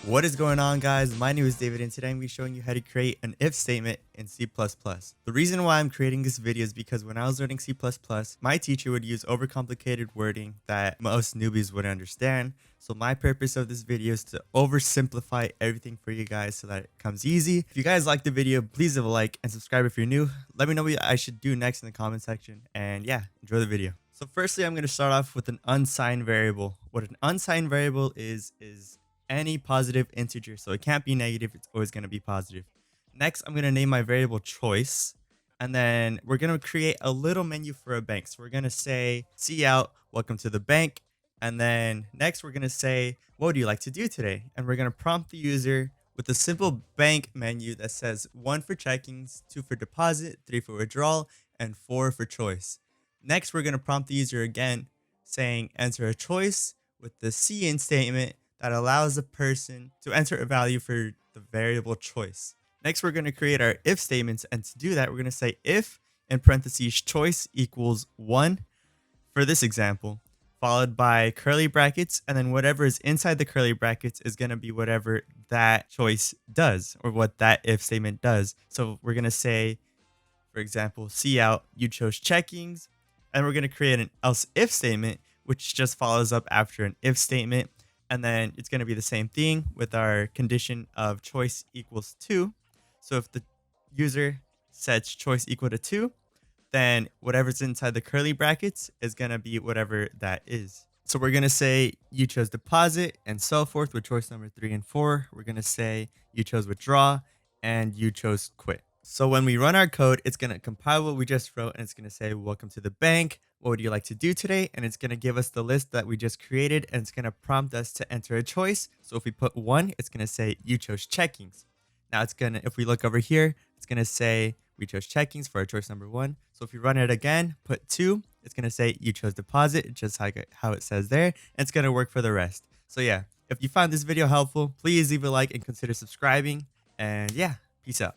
What is going on, guys? My name is David, and today I'm going to be showing you how to create an if statement in C++. The reason why I'm creating this video is because when I was learning C++, my teacher would use overcomplicated wording that most newbies wouldn't understand. So my purpose of this video is to oversimplify everything for you guys so that it comes easy. If you guys like the video, please leave a like and subscribe if you're new. Let me know what I should do next in the comment section. And yeah, enjoy the video. So firstly, I'm going to start off with an unsigned variable. What an unsigned variable is any positive integer, so it can't be negative, it's always going to be positive. Next, I'm going to name my variable choice, and then we're going to create a little menu for a bank. So we're going to say cout, welcome to the bank, and then next we're going to say, what would you like to do today? And we're going to prompt the user with a simple bank menu that says 1 for checkings, 2 for deposit, 3 for withdrawal, and 4 for choice. Next, we're going to prompt the user again saying enter a choice with the cin statement that allows the person to enter a value for the variable choice. Next, we're going to create our if statements, and to do that, we're going to say if in parentheses choice equals 1 for this example, followed by curly brackets, and then whatever is inside the curly brackets is going to be whatever that choice does, or what that if statement does. So we're going to say, for example, cout, you chose checkings, and we're going to create an else if statement, which just follows up after an if statement. And then it's going to be the same thing with our condition of choice equals 2. So if the user sets choice equal to 2, then whatever's inside the curly brackets is going to be whatever that is. So we're going to say you chose deposit and so forth with choice number 3 and 4. We're going to say you chose withdraw and you chose quit. So when we run our code, it's going to compile what we just wrote, and it's going to say, welcome to the bank. What would you like to do today? And it's going to give us the list that we just created, and it's going to prompt us to enter a choice. So if we put 1, it's going to say you chose checkings. Now it's going to, if we look over here, it's going to say we chose checkings for our choice number 1. So if you run it again, put 2, it's going to say you chose deposit, just like how it says there. And it's going to work for the rest. So yeah, if you found this video helpful, please leave a like and consider subscribing. And yeah, peace out.